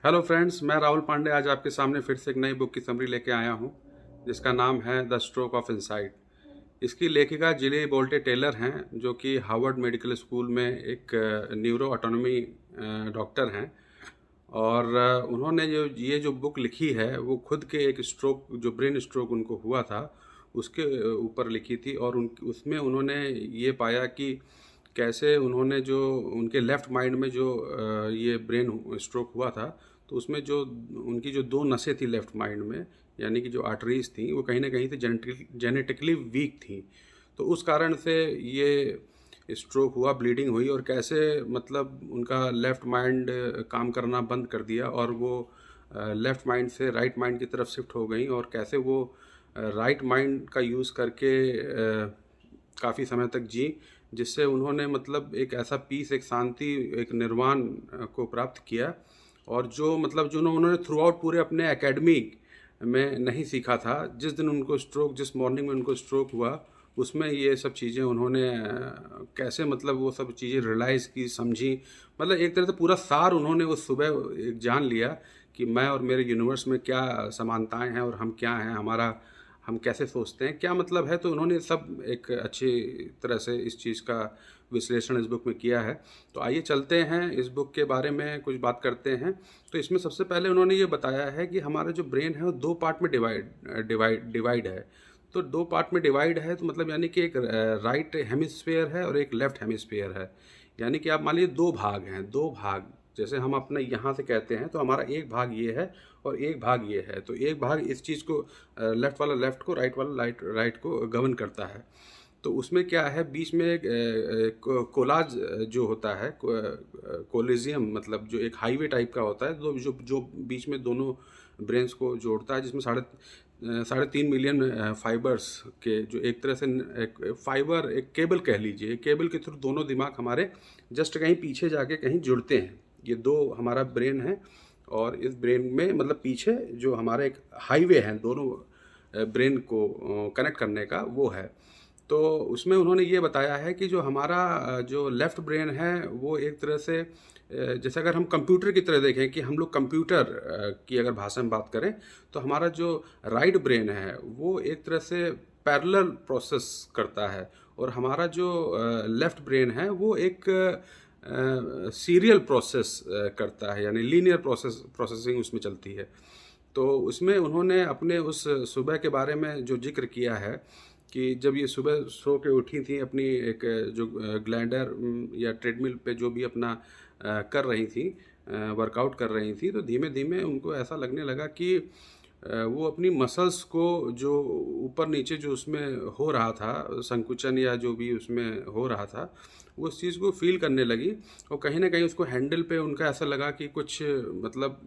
Hello friends, मैं राहुल पांडे आज आपके सामने फिर से एक नई बुक की समरी लेके आया हूँ जिसका नाम है द स्ट्रोक ऑफ इनसाइट। इसकी लेखिका जिली बोल्टे टेलर हैं, जो कि हार्वर्ड मेडिकल स्कूल में एक न्यूरो ऑटोनॉमी डॉक्टर हैं। और उन्होंने जो ये बुक लिखी है वो खुद के एक स्ट्रोक, जो ब्रेन स्ट्रोक उनको हुआ था, उसके ऊपर लिखी थी। और उसमें उन्होंने ये पाया कि कैसे उन्होंने जो उनके लेफ़्ट माइंड में जो ये ब्रेन स्ट्रोक हुआ था, तो उसमें जो उनकी जो दो नसें थी लेफ़्ट माइंड में, यानी कि जो आर्टरीज़ थी, वो कहीं ना कहीं से जेनेटिकली वीक थी। तो उस कारण से ये स्ट्रोक हुआ, ब्लीडिंग हुई, और कैसे मतलब उनका लेफ़्ट माइंड काम करना बंद कर दिया और वो लेफ़्ट माइंड से राइट माइंड की तरफ शिफ्ट हो गई। और कैसे वो राइट माइंड का यूज़ करके काफ़ी समय तक जी, जिससे उन्होंने मतलब एक ऐसा पीस, एक शांति, एक निर्वाण को प्राप्त किया। और जो मतलब जो उन्होंने थ्रू आउट पूरे अपने एकेडमी में नहीं सीखा था, जिस दिन उनको स्ट्रोक, जिस मॉर्निंग में उनको स्ट्रोक हुआ, उसमें ये सब चीज़ें उन्होंने कैसे मतलब वो सब चीज़ें रियलाइज़ की, समझी। मतलब एक तरह से पूरा सार उन्होंने उस सुबह एक जान लिया कि मैं और मेरे यूनिवर्स में क्या समानताएं हैं और हम क्या हैं, हमारा हम कैसे सोचते हैं, क्या मतलब है। तो उन्होंने सब एक अच्छी तरह से इस चीज़ का विश्लेषण इस बुक में किया है। तो आइए चलते हैं इस बुक के बारे में कुछ बात करते हैं। तो इसमें सबसे पहले उन्होंने ये बताया है कि हमारा जो ब्रेन है वो दो पार्ट में डिवाइड है। तो दो पार्ट में डिवाइड है, तो मतलब यानी कि एक राइट हेमिस्फीयर है और एक लेफ्ट हेमिस्फीयर है। यानी कि आप मान लीजिए दो भाग हैं, दो भाग, जैसे हम अपने यहाँ से कहते हैं, तो हमारा एक भाग ये है और एक भाग ये है। तो एक भाग इस चीज़ को, लेफ़्ट वाला लेफ़्ट को, राइट वाला राइट को गवर्न करता है। तो उसमें क्या है, बीच में एक कोलाज जो होता है, कोलिजियम, मतलब जो एक हाईवे टाइप का होता है, तो जो जो बीच में दोनों ब्रेन्स को जोड़ता है, जिसमें साढ़े तीन मिलियन फाइबर्स के, जो एक तरह से एक फाइबर, एक केबल कह लीजिए, केबल के थ्रू दोनों दिमाग हमारे जस्ट कहीं पीछे जाके कहीं जुड़ते हैं। ये दो हमारा ब्रेन है, और इस ब्रेन में मतलब पीछे जो हमारा एक हाईवे है दोनों ब्रेन को कनेक्ट करने का, वो है। तो उसमें उन्होंने ये बताया है कि जो हमारा जो लेफ़्ट ब्रेन है वो एक तरह से जैसे अगर हम कंप्यूटर की तरह देखें, कि हम लोग कंप्यूटर की अगर भाषा में बात करें, तो हमारा जो राइट ब्रेन है वो एक तरह से पैरेलल प्रोसेस करता है, और हमारा जो लेफ़्ट ब्रेन है वो एक सीरियल प्रोसेस करता है, यानी लीनियर प्रोसेसिंग उसमें चलती है। तो उसमें उन्होंने अपने उस सुबह के बारे में जो जिक्र किया है, कि जब ये सुबह सो के उठी थी, अपनी एक जो ग्लैंडर या ट्रेडमिल पे जो भी अपना कर रही थी, वर्कआउट कर रही थी, तो धीमे धीमे उनको ऐसा लगने लगा कि वो अपनी मसल्स को जो ऊपर नीचे जो उसमें हो रहा था, संकुचन या जो भी उसमें हो रहा था, वो उस चीज़ को फील करने लगी। और कहीं ना कहीं उसको हैंडल पे उनका ऐसा लगा कि कुछ मतलब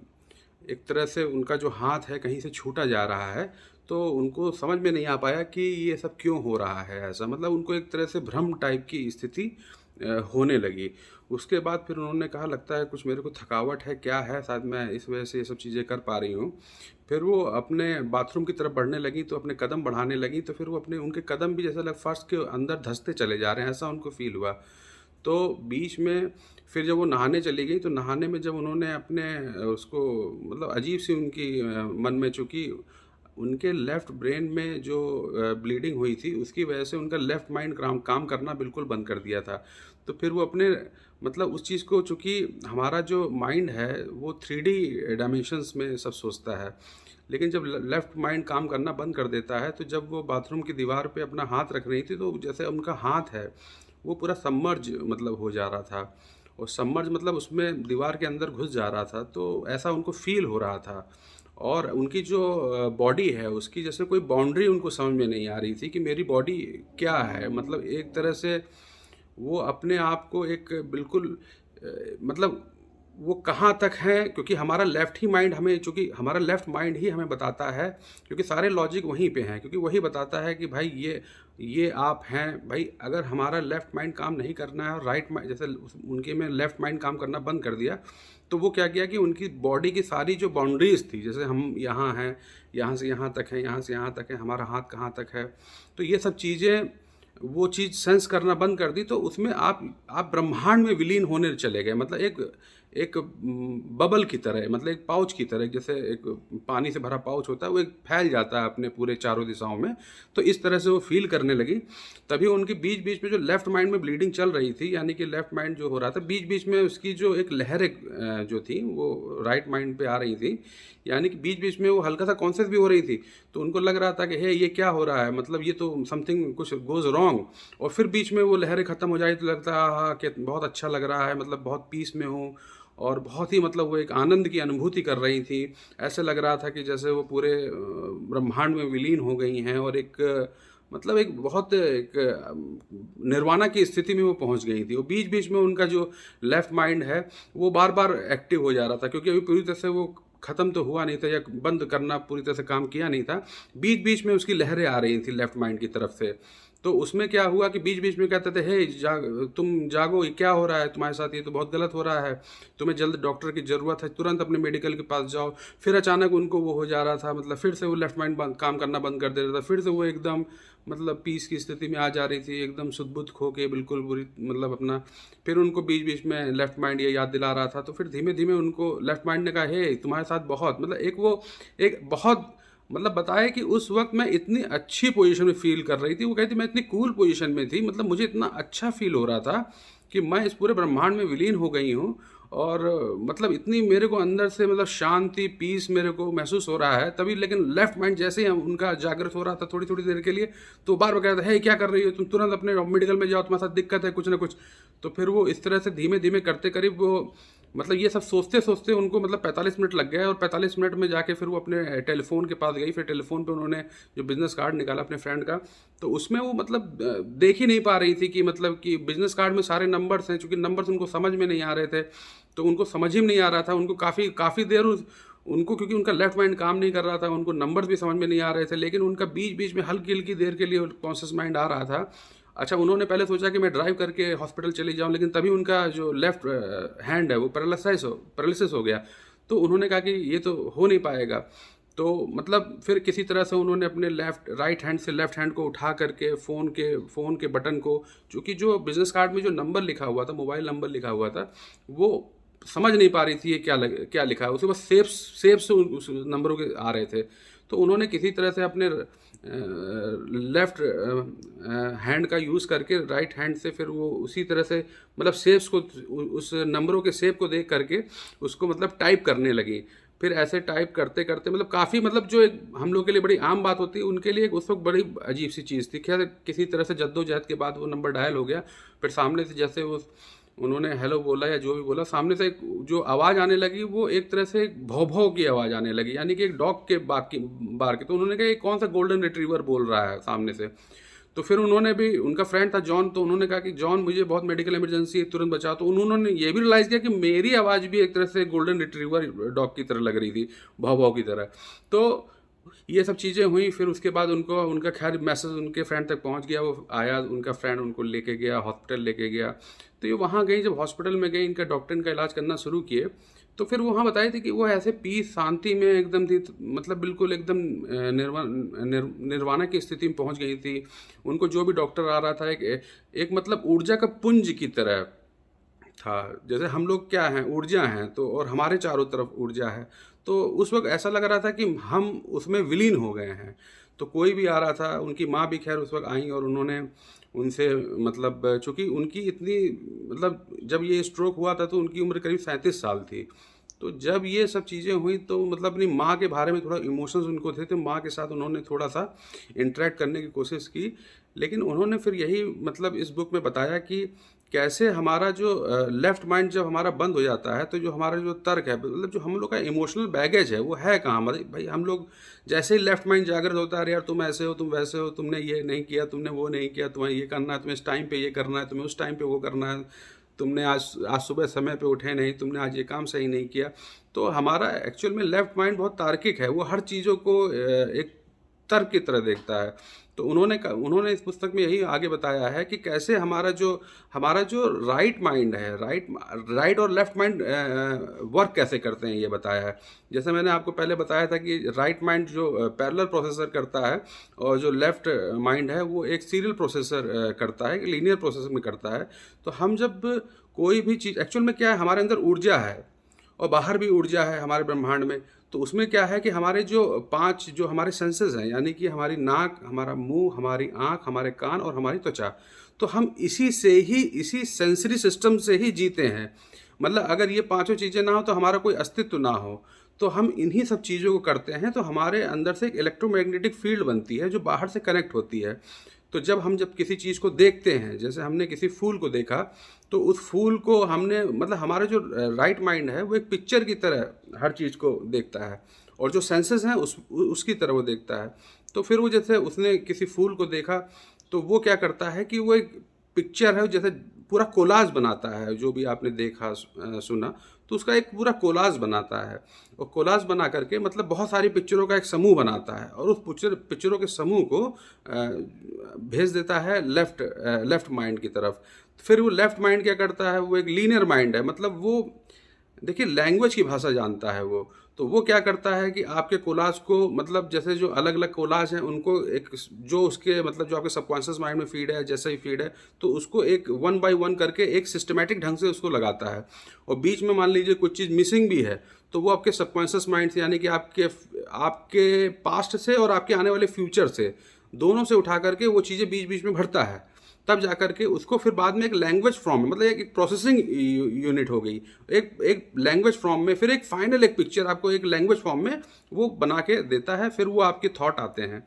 एक तरह से उनका जो हाथ है कहीं से छूटा जा रहा है। तो उनको समझ में नहीं आ पाया कि ये सब क्यों हो रहा है ऐसा, मतलब उनको एक तरह से भ्रम टाइप की स्थिति होने लगी। उसके बाद फिर उन्होंने कहा, लगता है कुछ मेरे को थकावट है, क्या है, शायद मैं इस वजह से ये सब चीज़ें कर पा रही हूँ। फिर वो अपने बाथरूम की तरफ बढ़ने लगी, तो अपने कदम बढ़ाने लगी, तो फिर वो अपने उनके कदम भी जैसे लग फर्श के अंदर धंसते चले जा रहे हैं, ऐसा उनको फील हुआ। तो बीच में फिर जब वो नहाने चली गई, तो नहाने में जब उन्होंने अपने उसको मतलब अजीब सी उनकी मन में, चूँकि उनके लेफ़्ट ब्रेन में जो ब्लीडिंग हुई थी, उसकी वजह से उनका लेफ़्ट माइंड काम करना बिल्कुल बंद कर दिया था। तो फिर वो अपने मतलब उस चीज़ को, चूँकि हमारा जो माइंड है वो 3D डायमेंशंस में सब सोचता है, लेकिन जब लेफ़्ट माइंड काम करना बंद कर देता है, तो जब वो बाथरूम की दीवार पे अपना हाथ रख रही थी, तो जैसे उनका हाथ है वो पूरा सबमर्ज मतलब हो जा रहा था, और सबमर्ज मतलब उसमें दीवार के अंदर घुस जा रहा था, तो ऐसा उनको फ़ील हो रहा था। और उनकी जो बॉडी है उसकी जैसे कोई बाउंड्री उनको समझ में नहीं आ रही थी कि मेरी बॉडी क्या है, मतलब एक तरह से वो अपने आप को एक बिल्कुल मतलब वो कहाँ तक है, क्योंकि हमारा लेफ़्ट ही माइंड हमें, चूँकि हमारा लेफ़्ट माइंड ही हमें बताता है, क्योंकि सारे लॉजिक वहीं पे हैं, क्योंकि वही बताता है कि भाई ये आप हैं भाई। अगर हमारा लेफ़्ट माइंड काम नहीं करना है और राइट माइंड, जैसे उनके में लेफ़्ट माइंड काम करना बंद कर दिया, तो वो क्या किया कि उनकी बॉडी की सारी जो बाउंड्रीज़ थी, जैसे हम यहाँ हैं, यहाँ से यहाँ तक है, यहाँ से यहाँ तक है, हमारा हाथ कहाँ तक है, तो ये सब चीज़ें वो चीज़ सेंस करना बंद कर दी। तो उसमें आप ब्रह्मांड में विलीन होने चले गए, मतलब एक बबल की तरह, मतलब एक पाउच की तरह, जैसे एक पानी से भरा पाउच होता है, वो एक फैल जाता है अपने पूरे चारों दिशाओं में। तो इस तरह से वो फील करने लगी। तभी उनकी बीच बीच में जो लेफ्ट माइंड में ब्लीडिंग चल रही थी, यानी कि लेफ्ट माइंड जो हो रहा था, बीच बीच में उसकी जो एक लहरें जो थी वो राइट माइंड पे आ रही थी, यानी कि बीच बीच में वो हल्का सा कॉन्शियस भी हो रही थी। तो उनको लग रहा था कि हे ये क्या हो रहा है, मतलब ये तो समथिंग कुछ गोज़ रॉन्ग। और फिर बीच में वो लहरें ख़त्म हो जाए तो लगता है हाँ कि बहुत अच्छा लग रहा है, मतलब बहुत पीस में हूँ, और बहुत ही मतलब वो एक आनंद की अनुभूति कर रही थी। ऐसे लग रहा था कि जैसे वो पूरे ब्रह्मांड में विलीन हो गई हैं, और एक मतलब एक बहुत एक निर्वाणा की स्थिति में वो पहुंच गई थी। वो बीच बीच में उनका जो लेफ्ट माइंड है वो बार बार एक्टिव हो जा रहा था, क्योंकि अभी पूरी तरह से वो ख़त्म तो हुआ नहीं था, या बंद करना पूरी तरह से काम किया नहीं था। बीच बीच में उसकी लहरें आ रही थी लेफ्ट माइंड की तरफ से। तो उसमें क्या हुआ कि बीच बीच में कहते थे, हे तुम जागो, ये क्या हो रहा है तुम्हारे साथ, ये तो बहुत गलत हो रहा है, तुम्हें जल्द डॉक्टर की ज़रूरत है, तुरंत अपने मेडिकल के पास जाओ। फिर अचानक उनको वो हो जा रहा था, मतलब फिर से वो लेफ्ट माइंड काम करना बंद कर दे रहा था, फिर से वो एकदम मतलब पीस की स्थिति में आ जा रही थी, एकदम शुद्ध बुद्ध खो के बिल्कुल बुरी मतलब अपना। फिर उनको बीच बीच में लेफ्ट माइंड ये याद दिला रहा था। तो फिर धीमे धीमे उनको लेफ्ट माइंड ने कहा, हे तुम्हारे साथ बहुत मतलब एक वो एक बहुत मतलब बताया कि उस वक्त मैं इतनी अच्छी पोजीशन में फील कर रही थी। वो कहती मैं इतनी कूल पोजीशन में थी, मतलब मुझे इतना अच्छा फील हो रहा था कि मैं इस पूरे ब्रह्मांड में विलीन हो गई हूँ। और मतलब इतनी मेरे को अंदर से मतलब शांति पीस मेरे को महसूस हो रहा है तभी। लेकिन लेफ्ट माइंड जैसे ही उनका जागृत हो रहा था थोड़ी थोड़ी देर के लिए, तो बार बार कहता था, हे क्या कर रही हो तुम, तुरंत अपने मेडिकल में जाओ, तुम्हारे साथ दिक्कत है कुछ ना कुछ। तो फिर वो इस तरह से धीमे धीमे करते करीब वो मतलब ये सब सोचते सोचते उनको मतलब 45 मिनट लग गए। और 45 मिनट में जाके फिर वो अपने टेलीफोन के पास गई। फिर टेलीफोन पे उन्होंने जो बिजनेस कार्ड निकाला अपने फ्रेंड का, तो उसमें वो मतलब देख ही नहीं पा रही थी कि मतलब कि बिजनेस कार्ड में सारे नंबर्स हैं, क्योंकि नंबर्स उनको समझ में नहीं आ रहे थे। तो उनको समझ ही नहीं आ रहा था, उनको काफ़ी काफ़ी देर उनको, क्योंकि उनका लेफ्ट माइंड काम नहीं कर रहा था, उनको नंबर्स भी समझ में नहीं आ रहे थे, लेकिन उनका बीच बीच में हल्की हल्की देर के लिए कॉन्शियस माइंड आ रहा था। अच्छा, उन्होंने पहले सोचा कि मैं ड्राइव करके हॉस्पिटल चली जाऊँ, लेकिन तभी उनका जो लेफ्ट हैंड है वो पैरालिसिस हो गया। तो उन्होंने कहा कि ये तो हो नहीं पाएगा। तो मतलब फिर किसी तरह से उन्होंने अपने राइट हैंड से लेफ्ट हैंड को उठा करके फ़ोन के बटन को, चूँकि जो बिज़नेस कार्ड में जो नंबर लिखा हुआ था, मोबाइल नंबर लिखा हुआ था, वो समझ नहीं पा रही थी ये क्या लिखा है। उसे बस सेव से उस नंबरों के आ रहे थे। तो उन्होंने किसी तरह से अपने लेफ्ट हैंड का यूज़ करके राइट हैंड से फिर वो उसी तरह से मतलब सेव्स को उस नंबरों के सेव को देख करके उसको मतलब टाइप करने लगी। फिर ऐसे टाइप करते करते मतलब काफ़ी मतलब जो एक हम लोग के लिए बड़ी आम बात होती है, उनके लिए उस वक्त बड़ी अजीब सी चीज़ थी। खैर किसी तरह से जद्दोजहद के बाद वो नंबर डायल हो गया। फिर सामने से जैसे वो उन्होंने हेलो बोला या जो भी बोला, सामने से एक जो आवाज़ आने लगी वो एक तरह से एक भौ भौ की आवाज़ आने लगी, यानी कि एक डॉग के बार की। तो उन्होंने कहा ये कौन सा गोल्डन रिट्रीवर बोल रहा है सामने से। तो फिर उन्होंने भी, उनका फ्रेंड था जॉन, तो उन्होंने कहा कि जॉन मुझे बहुत मेडिकल इमरजेंसी है, तुरंत बचाओ। तो उन्होंने ये भी रियलाइज़ किया कि मेरी आवाज़ भी एक तरह से गोल्डन रिट्रीवर डॉग की तरह लग रही थी, भौ भौ की तरह। तो ये सब चीज़ें हुई। फिर उसके बाद उनको उनका खैर मैसेज उनके फ्रेंड तक पहुंच गया, वो आया, उनका फ्रेंड उनको लेके गया, हॉस्पिटल लेके गया। तो ये वहाँ गई, जब हॉस्पिटल में गई, इनका डॉक्टर इनका इलाज करना शुरू किए। तो फिर वहाँ बताई थी कि वो ऐसे पीस शांति में एकदम थी, मतलब बिल्कुल एकदम निर्वाणा की स्थिति में पहुँच गई थी। उनको जो भी डॉक्टर आ रहा था एक मतलब ऊर्जा का पुंज की तरह था। जैसे हम लोग क्या हैं, ऊर्जा हैं, तो और हमारे चारों तरफ ऊर्जा है। तो उस वक्त ऐसा लग रहा था कि हम उसमें विलीन हो गए हैं। तो कोई भी आ रहा था, उनकी माँ भी खैर उस वक्त आई और उन्होंने उनसे मतलब चूँकि उनकी इतनी मतलब जब ये स्ट्रोक हुआ था तो उनकी उम्र करीब 37 साल थी। तो जब ये सब चीज़ें हुई तो मतलब अपनी माँ के बारे में थोड़ा इमोशंस उनको थे, तो माँ के साथ उन्होंने थोड़ा सा इंटरेक्ट करने की कोशिश की। लेकिन उन्होंने फिर यही मतलब इस बुक में बताया कि कैसे हमारा जो लेफ्ट माइंड जब हमारा बंद हो जाता है, तो जो हमारा जो तर्क है, मतलब जो हम लोग का इमोशनल बैगेज है, वो है कहाँ हमारे भाई। हम लोग जैसे ही लेफ्ट माइंड जागृत होता है, अरे यार तुम ऐसे हो, तुम वैसे हो, तुमने ये नहीं किया, तुमने वो नहीं किया, तुम्हें ये करना है, तुम्हें इस टाइम पे ये करना है, तुम्हें उस टाइम पे वो करना है, तुमने आज आज सुबह समय पे उठे नहीं, तुमने आज ये काम सही नहीं किया। तो हमारा एक्चुअल में लेफ्ट माइंड बहुत तार्किक है, वो हर चीज़ों को एक तर्क की तरह देखता है। तो उन्होंने इस पुस्तक में यही आगे बताया है कि कैसे हमारा जो राइट माइंड है, राइट और लेफ्ट माइंड वर्क कैसे करते हैं, ये बताया है। जैसे मैंने आपको पहले बताया था कि राइट माइंड जो पैरेलल प्रोसेसर करता है, और जो लेफ्ट माइंड है वो एक सीरियल प्रोसेसर करता है, लीनियर प्रोसेसर में करता है। तो हम जब कोई भी चीज़, एक्चुअल में क्या है, हमारे अंदर ऊर्जा है और बाहर भी ऊर्जा है हमारे ब्रह्मांड में। तो उसमें क्या है कि हमारे जो 5 जो हमारे सेंसेस हैं, यानी कि हमारी नाक, हमारा मुंह, हमारी आँख, हमारे कान और हमारी त्वचा, तो हम इसी सेंसरी सिस्टम से ही जीते हैं। मतलब अगर ये पांचों चीज़ें ना हो तो हमारा कोई अस्तित्व ना हो। तो हम इन्हीं सब चीज़ों को करते हैं, तो हमारे अंदर से एक इलेक्ट्रोमैग्नेटिक फील्ड बनती है जो बाहर से कनेक्ट होती है। तो जब किसी चीज़ को देखते हैं, जैसे हमने किसी फूल को देखा, तो उस फूल को हमने, मतलब हमारा जो राइट माइंड है वो एक पिक्चर की तरह हर चीज़ को देखता है, और जो सेंसेस हैं उसकी तरह वो देखता है। तो फिर वो, जैसे उसने किसी फूल को देखा, तो वो क्या करता है कि वो एक पिक्चर है, जैसे पूरा कोलाज बनाता है। जो भी आपने देखा सुना, तो उसका एक पूरा कोलाज बनाता है, और कोलाज बना करके मतलब बहुत सारी पिक्चरों का एक समूह बनाता है, और उस पिक्चरों के समूह को भेज देता है लेफ्ट माइंड की तरफ। फिर वो लेफ्ट माइंड क्या करता है, वो एक लीनियर माइंड है, मतलब वो, देखिए, लैंग्वेज की भाषा जानता है वो। तो वो क्या करता है कि आपके कोलाज को, मतलब जैसे जो अलग अलग कोलाज हैं उनको एक, जो उसके मतलब जो आपके सबकॉन्शियस माइंड में फीड है, जैसे ही फीड है, तो उसको एक 1 बाय 1 करके एक सिस्टमेटिक ढंग से उसको लगाता है। और बीच में मान लीजिए कुछ चीज़ मिसिंग भी है, तो वो आपके सबकॉन्शियस माइंड से, यानी कि आपके पास्ट से और आपके आने वाले फ्यूचर से, दोनों से उठा करके वो चीज़ें बीच बीच में भरता है। तब जा करके उसको फिर बाद में एक लैंग्वेज फॉर्म में, मतलब एक प्रोसेसिंग यूनिट हो गई, एक लैंग्वेज फॉर्म में, फिर एक फाइनल एक पिक्चर आपको एक लैंग्वेज फॉर्म में वो बना के देता है। फिर वो आपके थॉट आते हैं।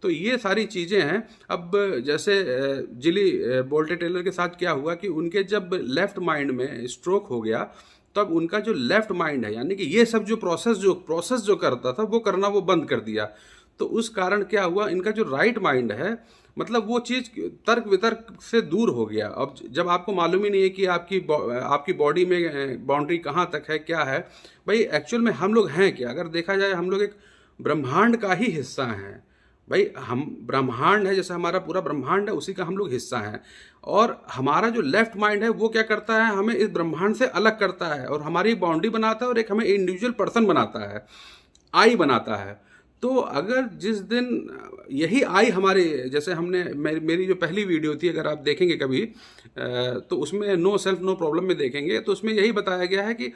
तो ये सारी चीज़ें हैं। अब जैसे जिली बोल्टे टेलर के साथ क्या हुआ कि उनके जब लेफ्ट माइंड में स्ट्रोक हो गया, तब उनका जो लेफ्ट माइंड है, यानी कि ये सब जो प्रोसेस जो करता था वो करना वो बंद कर दिया। तो उस कारण क्या हुआ, इनका जो राइट माइंड है, मतलब वो चीज़ तर्क वितर्क से दूर हो गया। अब जब आपको मालूम ही नहीं है कि आपकी बॉडी में बाउंड्री कहाँ तक है, क्या है भाई, एक्चुअल में हम लोग हैं क्या, अगर देखा जाए हम लोग एक ब्रह्मांड का ही हिस्सा हैं भाई। हम ब्रह्मांड है, जैसे हमारा पूरा ब्रह्मांड है, उसी का हम लोग हिस्सा हैं। और हमारा जो लेफ्ट माइंड है वो क्या करता है, हमें इस ब्रह्मांड से अलग करता है, और हमारी बाउंड्री बनाता है, और एक हमें इंडिविजुअल पर्सन बनाता है, आई बनाता है। तो अगर जिस दिन यही आई हमारे, जैसे मेरी जो पहली वीडियो थी, अगर आप देखेंगे कभी, तो उसमें नो सेल्फ नो प्रॉब्लम में देखेंगे, तो उसमें यही बताया गया है कि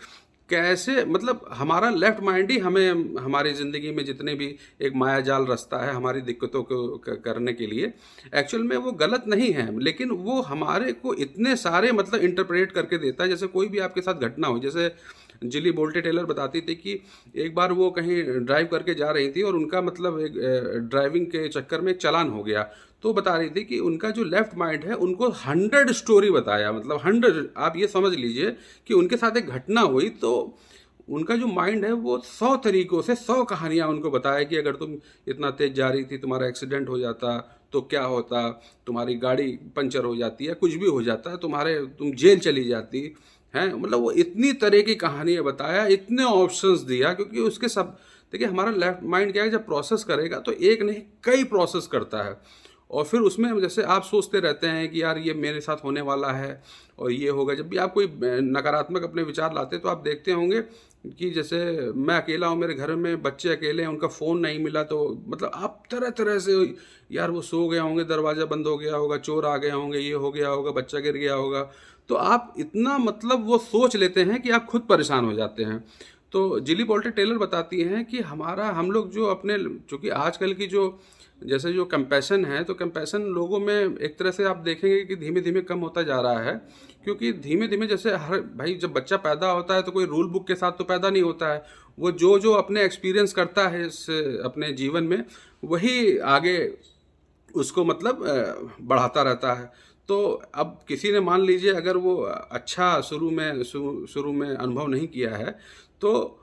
कैसे, मतलब हमारा लेफ्ट माइंड ही हमें हमारी ज़िंदगी में जितने भी एक माया जाल रचता है हमारी दिक्कतों को करने के लिए, एक्चुअल में वो गलत नहीं है, लेकिन वो हमारे को इतने सारे मतलब इंटरप्रेट करके देता है। जैसे कोई भी आपके साथ घटना हो, जैसे जिली बोल्टे टेलर बताती थी कि एक बार वो कहीं ड्राइव करके जा रही थी, और उनका मतलब एक ड्राइविंग के चक्कर में एक चालान हो गया। तो बता रही थी कि उनका जो लेफ्ट माइंड है उनको 100 स्टोरी बताया, मतलब 100, आप ये समझ लीजिए कि उनके साथ एक घटना हुई, तो उनका जो माइंड है वो 100 तरीकों से 100 कहानियाँ उनको बताया कि अगर तुम इतना तेज जा रही थी, तुम्हारा एक्सीडेंट हो जाता तो क्या होता, तुम्हारी गाड़ी पंचर हो जाती है, कुछ भी हो जाता, तुम जेल चली जाती हैं। मतलब वो इतनी तरह की कहानियाँ बताया, इतने ऑप्शंस दिया, क्योंकि उसके सब, देखिए हमारा लेफ्ट माइंड क्या है, जब प्रोसेस करेगा तो एक नहीं कई प्रोसेस करता है। और फिर उसमें जैसे आप सोचते रहते हैं कि यार ये मेरे साथ होने वाला है और ये होगा। जब भी आप कोई नकारात्मक अपने विचार लाते हैं तो आप देखते होंगे कि जैसे मैं अकेला हूँ, मेरे घर में बच्चे अकेले हैं, उनका फ़ोन नहीं मिला, तो मतलब आप तरह तरह से, यार वो सो गए होंगे, दरवाज़ा बंद हो गया होगा, चोर आ गए होंगे, ये हो गया होगा, बच्चा गिर गया होगा, तो आप इतना मतलब वो सोच लेते हैं कि आप खुद परेशान हो जाते हैं। तो जिली बोल्टे टेलर बताती हैं कि हम लोग जो अपने, चूँकि आजकल की जो जैसे जो कंपैशन है, तो कंपैशन लोगों में एक तरह से आप देखेंगे कि धीमे धीमे कम होता जा रहा है। क्योंकि धीमे धीमे, जैसे हर भाई जब बच्चा पैदा होता है तो कोई रूल बुक के साथ तो पैदा नहीं होता है, वो जो जो अपने एक्सपीरियंस करता है इस अपने जीवन में, वही आगे उसको मतलब बढ़ाता रहता है। तो अब किसी ने मान लीजिए अगर वो अच्छा शुरू में अनुभव नहीं किया है, तो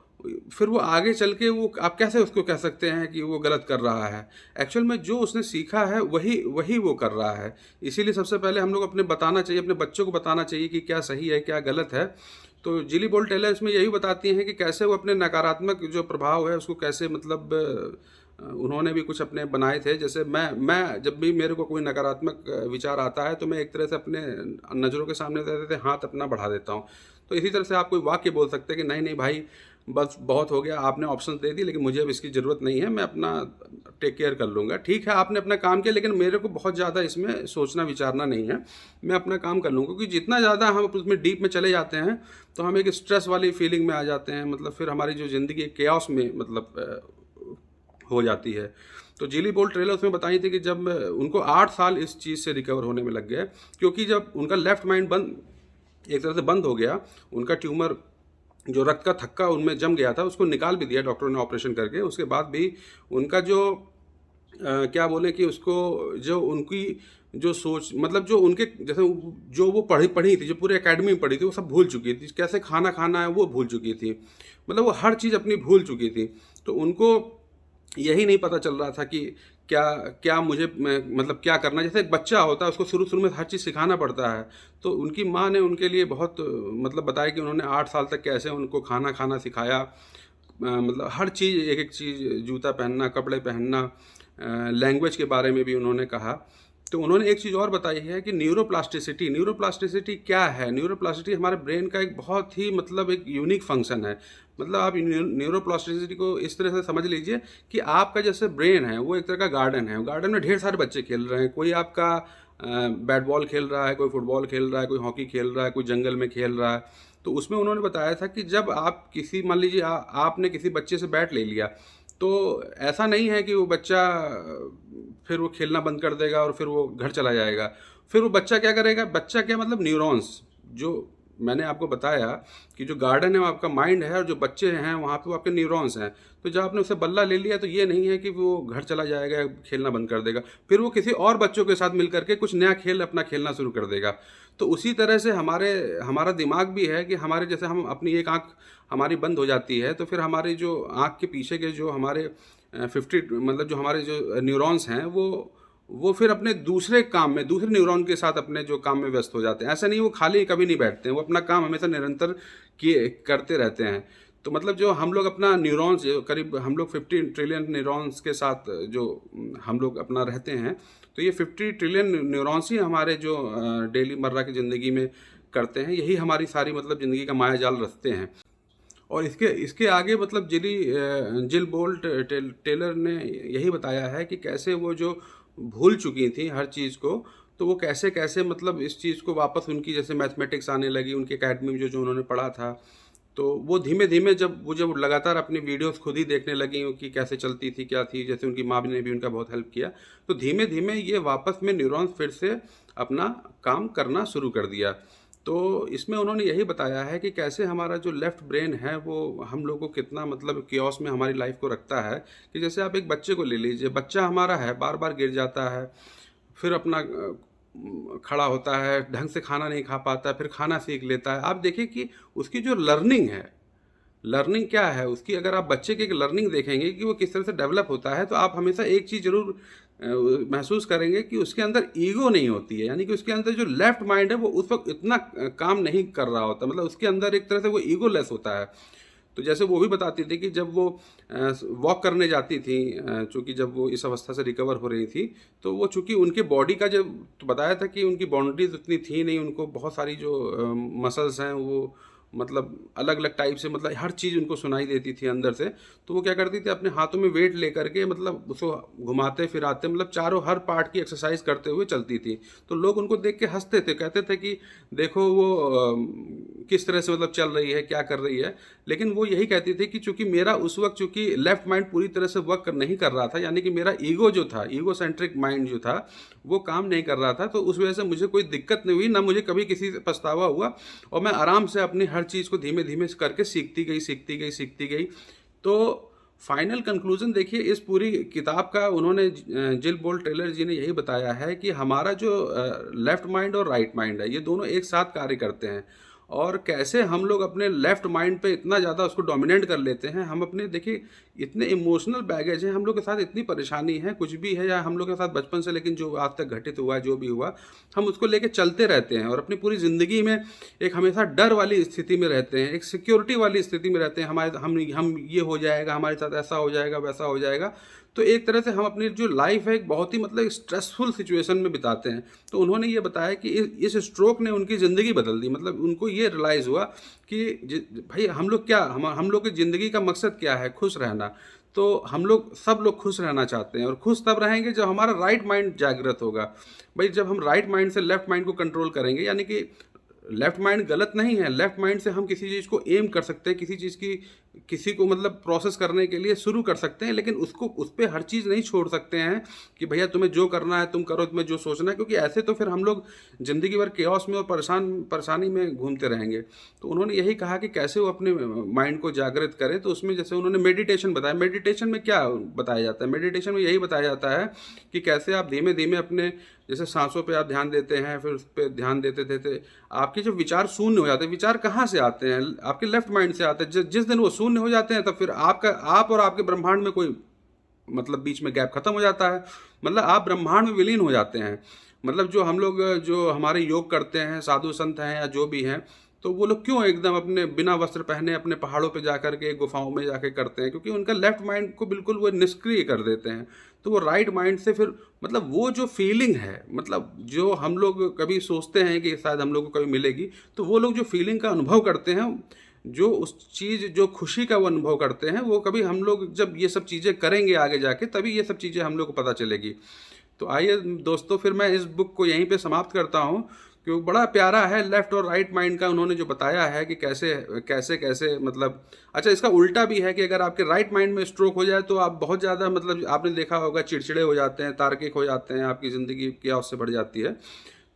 फिर वो आगे चल के वो, आप कैसे उसको कह सकते हैं कि वो गलत कर रहा है। एक्चुअल में जो उसने सीखा है वही वो कर रहा है। इसीलिए सबसे पहले हम लोग अपने बच्चों को बताना चाहिए कि क्या सही है क्या गलत है। तो जिली बोल्ट टेलर इसमें यही बताती हैं कि कैसे वो अपने नकारात्मक जो प्रभाव है उसको कैसे मतलब उन्होंने भी कुछ अपने बनाए थे। जैसे मैं जब भी मेरे को कोई नकारात्मक विचार आता है तो मैं एक तरह से अपने नज़रों के सामने रहते हाथ अपना बढ़ा देता हूँ। तो इसी तरह से आप कोई वाक्य बोल सकते हैं कि नहीं नहीं भाई, बस बहुत हो गया, आपने ऑप्शन दे दी, लेकिन मुझे अब इसकी ज़रूरत नहीं है, मैं अपना टेक केयर कर लूँगा। ठीक है, आपने अपना काम किया, लेकिन मेरे को बहुत ज़्यादा इसमें सोचना विचारना नहीं है, मैं अपना काम कर लूँगा। क्योंकि जितना ज़्यादा हम उसमें डीप में चले जाते हैं तो हम एक स्ट्रेस वाली फीलिंग में आ जाते हैं, मतलब फिर हमारी जो ज़िंदगी केओस में मतलब हो जाती है। तो जिली बोल्ट ट्रेलर उसमें बताई थी कि जब उनको 8 साल इस चीज़ से रिकवर होने में लग गए, क्योंकि जब उनका लेफ्ट माइंड बंद, एक तरह से बंद हो गया, उनका ट्यूमर जो रक्त का थक्का उनमें जम गया था उसको निकाल भी दिया डॉक्टरों ने ऑपरेशन करके। उसके बाद भी उनका जो क्या बोले कि उसको जो उनकी जो सोच, मतलब जो उनके जैसे जो वो पढ़ी पढ़ी थी, जो पूरे एकेडमी में पढ़ी थी, वो सब भूल चुकी थी। कैसे खाना खाना है वो भूल चुकी थी, मतलब वो हर चीज़ अपनी भूल चुकी थी। तो उनको यही नहीं पता चल रहा था कि क्या क्या मुझे मतलब क्या करना। जैसे एक बच्चा होता है, उसको शुरू शुरू में हर चीज़ सिखाना पड़ता है। तो उनकी माँ ने उनके लिए बहुत मतलब बताया कि उन्होंने 8 साल तक कैसे उनको खाना खाना सिखाया, मतलब हर चीज़, एक एक चीज़, जूता पहनना, कपड़े पहनना, लैंग्वेज के बारे में भी उन्होंने कहा। तो उन्होंने एक चीज़ और बताई है कि न्यूरोप्लास्टिसिटी, न्यूरोप्लास्टिसिटी क्या है? न्यूरोप्लास्टिसिटी हमारे ब्रेन का एक बहुत ही मतलब एक यूनिक फंक्शन है। मतलब आप न्यूरोप्लास्टिसिटी को इस तरह से समझ लीजिए कि आपका जैसे ब्रेन है वो एक तरह का गार्डन है। गार्डन में ढेर सारे बच्चे खेल रहे हैं, कोई आपका बैट बॉल खेल रहा है, कोई फुटबॉल खेल रहा है, कोई हॉकी खेल रहा है, कोई जंगल में खेल रहा है। तो उसमें उन्होंने बताया था कि जब आप किसी, मान लीजिए आपने किसी बच्चे से बैट ले लिया, तो ऐसा नहीं है कि वो बच्चा फिर वो खेलना बंद कर देगा और फिर वो घर चला जाएगा। फिर वो बच्चा क्या करेगा? बच्चा क्या मतलब न्यूरॉन्स, जो मैंने आपको बताया कि जो गार्डन है वो आपका माइंड है और जो बच्चे हैं वहाँ पे वो आपके न्यूरॉन्स हैं। तो जब आपने उसे बल्ला ले लिया तो ये नहीं है कि वो घर चला जाएगा, खेलना बंद कर देगा, फिर वो किसी और बच्चों के साथ मिल करके कुछ नया खेल अपना खेलना शुरू कर देगा। तो उसी तरह से हमारा दिमाग भी है कि हमारे जैसे हम अपनी एक आँख हमारी बंद हो जाती है तो फिर हमारी जो आँख के पीछे के जो हमारे 50 मतलब जो हमारे जो न्यूरॉन्स हैं वो फिर अपने दूसरे काम में, दूसरे न्यूरॉन के साथ अपने जो काम में व्यस्त हो जाते हैं। ऐसा नहीं वो खाली कभी नहीं बैठते हैं, वो अपना काम हमेशा निरंतर किए करते रहते हैं। तो मतलब जो हम लोग अपना न्यूरॉन्स, करीब हम लोग 50 ट्रिलियन न्यूरॉन्स के साथ जो हम लोग अपना रहते हैं, तो ये 50 ट्रिलियन न्यूरॉन्स ही हमारे जो डेली मर्रा की ज़िंदगी में करते हैं, यही हमारी सारी मतलब ज़िंदगी का माया जाल रचते हैं। और इसके इसके आगे मतलब जिल बोल्ट टेलर ने यही बताया है कि कैसे वो जो भूल चुकी थी हर चीज़ को, तो वो कैसे कैसे मतलब इस चीज़ को वापस, उनकी जैसे मैथमेटिक्स आने लगी उनकी एकेडमी में, जो जो उन्होंने पढ़ा था, तो वो धीमे धीमे जब लगातार अपनी वीडियोस खुद ही देखने लगी कि कैसे चलती थी क्या थी, जैसे उनकी माँ ने भी उनका बहुत हेल्प किया, तो धीमे धीमे ये वापस में न्यूरॉन्स फिर से अपना काम करना शुरू कर दिया। तो इसमें उन्होंने यही बताया है कि कैसे हमारा जो लेफ़्ट ब्रेन है वो हम लोग को कितना मतलब कियोस में हमारी लाइफ को रखता है। कि जैसे आप एक बच्चे को ले लीजिए, बच्चा हमारा है, बार बार गिर जाता है, फिर अपना खड़ा होता है, ढंग से खाना नहीं खा पाता, फिर खाना सीख लेता है। आप देखिए कि उसकी जो लर्निंग है, लर्निंग क्या है उसकी, अगर आप बच्चे की एक लर्निंग देखेंगे कि वो किस तरह से डेवलप होता है, तो आप हमेशा एक चीज़ ज़रूर महसूस करेंगे कि उसके अंदर ईगो नहीं होती है। यानी कि उसके अंदर जो लेफ्ट माइंड है वो उस वक्त इतना काम नहीं कर रहा होता, मतलब उसके अंदर एक तरह से वो ईगो लेस होता है। तो जैसे वो भी बताती थी कि जब वो वॉक करने जाती थी, चूँकि जब वो इस अवस्था से रिकवर हो रही थी, तो वो चूँकि उनके बॉडी का जब तो बताया था कि उनकी बाउंड्रीज उतनी थी नहीं, उनको बहुत सारी जो मसल्स हैं वो मतलब अलग अलग टाइप से, मतलब हर चीज़ उनको सुनाई देती थी अंदर से। तो वो क्या करती थी, अपने हाथों में वेट लेकर के मतलब उसको घुमाते फिराते, मतलब चारों हर पार्ट की एक्सरसाइज करते हुए चलती थी। तो लोग उनको देख के हंसते थे, कहते थे कि देखो वो किस तरह से मतलब चल रही है, क्या कर रही है। लेकिन वो यही कहती थी कि चूंकि मेरा उस वक्त चूंकि लेफ्ट माइंड पूरी तरह से वर्क नहीं कर रहा था, यानी कि मेरा ईगो जो था, ईगो सेंट्रिक माइंड जो था, वो काम नहीं कर रहा था, तो उस वजह से मुझे कोई दिक्कत नहीं हुई, ना मुझे कभी किसी से पछतावा हुआ, और मैं आराम से अपनी हर चीज़ को धीमे धीमे करके सीखती गई। तो फाइनल कंक्लूजन देखिए इस पूरी किताब का, उन्होंने जिल बोल्ट टेलर जी ने यही बताया है कि हमारा जो लेफ्ट माइंड और राइट माइंड है, ये दोनों एक साथ कार्य करते हैं। और कैसे हम लोग अपने लेफ्ट माइंड पे इतना ज़्यादा उसको डोमिनेट कर लेते हैं। हम अपने देखिए इतने इमोशनल बैगेज है, हम लोग के साथ इतनी परेशानी है, कुछ भी है या हम लोग के साथ बचपन से लेकिन जो आज तक घटित हुआ है, जो भी हुआ, हम उसको लेके चलते रहते हैं और अपनी पूरी ज़िंदगी में एक हमेशा डर वाली स्थिति में रहते हैं, एक सिक्योरिटी वाली स्थिति में रहते हैं। हमारे हम ये हो जाएगा, हमारे साथ ऐसा हो जाएगा, वैसा हो जाएगा। तो एक तरह से हम अपनी जो लाइफ है एक बहुत ही मतलब स्ट्रेसफुल सिचुएशन में बिताते हैं। तो उन्होंने ये बताया कि इस स्ट्रोक ने उनकी ज़िंदगी बदल दी। मतलब उनको ये रियलाइज़ हुआ कि भाई हम लोग क्या, हम लोग की ज़िंदगी का मकसद क्या है, खुश रहना। तो हम लोग सब लोग खुश रहना चाहते हैं और खुश तब रहेंगे जब हमारा राइट माइंड जागृत होगा। भाई जब हम राइट माइंड से लेफ्ट माइंड को कंट्रोल करेंगे, यानी कि लेफ्ट माइंड गलत नहीं है, लेफ्ट माइंड से हम किसी चीज़ को एम कर सकते हैं, किसी चीज़ की किसी को मतलब प्रोसेस करने के लिए शुरू कर सकते हैं, लेकिन उसको उस पर हर चीज़ नहीं छोड़ सकते हैं कि भैया तुम्हें जो करना है तुम करो, तुम्हें जो सोचना है, क्योंकि ऐसे तो फिर हम लोग ज़िंदगी भर केओस में और परेशानी में घूमते रहेंगे। तो उन्होंने यही कहा कि कैसे वो अपने माइंड को जागृत करें। तो उसमें जैसे उन्होंने मेडिटेशन बताया। मेडिटेशन में क्या बताया जाता है? मेडिटेशन में यही बताया जाता है कि कैसे आप धीमे धीमे अपने जैसे सांसों पे आप ध्यान देते हैं, फिर उस पर ध्यान देते देते आपके जो विचार शून्य हो जाते हैं। विचार कहाँ से आते हैं? आपके लेफ्ट माइंड से आते हैं। जिस दिन वो शून्य हो जाते हैं तब फिर आप और आपके ब्रह्मांड में कोई मतलब बीच में गैप खत्म हो जाता है। मतलब आप ब्रह्मांड में विलीन हो जाते हैं। मतलब जो हम लोग जो हमारे योग करते हैं, साधु संत हैं या जो भी हैं, तो वो लोग क्यों एकदम अपने बिना वस्त्र पहने अपने पहाड़ों पे जा कर के गुफाओं में जाके करते हैं? क्योंकि उनका लेफ्ट माइंड को बिल्कुल वो निष्क्रिय कर देते हैं। तो वो राइट माइंड से फिर मतलब वो जो फीलिंग है, मतलब जो हम लोग कभी सोचते हैं कि शायद हम लोग को कभी मिलेगी, तो वो लोग जो फीलिंग का अनुभव करते हैं, जो उस चीज़ जो खुशी का वो अनुभव करते हैं, वो कभी हम लोग जब ये सब चीज़ें करेंगे आगे जाके तभी ये सब चीज़ें हम लोग को पता चलेगी। तो आइए दोस्तों, फिर मैं इस बुक को यहीं पे समाप्त करता हूँ, क्योंकि बड़ा प्यारा है। लेफ्ट और राइट माइंड का उन्होंने जो बताया है कि कैसे कैसे कैसे मतलब अच्छा, इसका उल्टा भी है कि अगर आपके राइट माइंड में स्ट्रोक हो जाए तो आप बहुत ज़्यादा मतलब आपने देखा होगा चिड़चिड़े हो जाते हैं, तार्किक हो जाते हैं, आपकी ज़िंदगी क्या से बढ़ जाती है।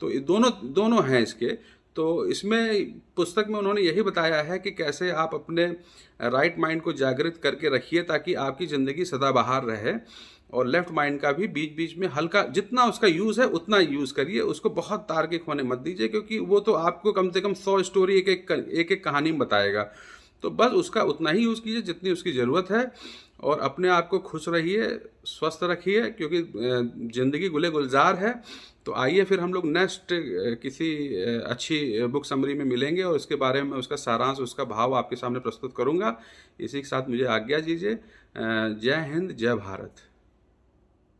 तो ये दोनों दोनों हैं इसके। तो इसमें पुस्तक में उन्होंने यही बताया है कि कैसे आप अपने राइट माइंड को जागृत करके रखिए ताकि आपकी ज़िंदगी सदाबहार रहे, और लेफ्ट माइंड का भी बीच बीच में हल्का जितना उसका यूज़ है उतना यूज़ करिए, उसको बहुत तार्किक होने मत दीजिए, क्योंकि वो तो आपको कम से कम 100 स्टोरी एक एक कहानी में बताएगा। तो बस उसका उतना ही यूज़ कीजिए जितनी उसकी ज़रूरत है, और अपने आप को खुश रहिए, स्वस्थ रखिए, क्योंकि ज़िंदगी गुले गुलजार है। तो आइए फिर हम लोग नेक्स्ट किसी अच्छी बुक समरी में मिलेंगे और उसके बारे में उसका सारांश, उसका भाव आपके सामने प्रस्तुत करूंगा। इसी के साथ मुझे आज्ञा दीजिए। जय हिंद, जय भारत।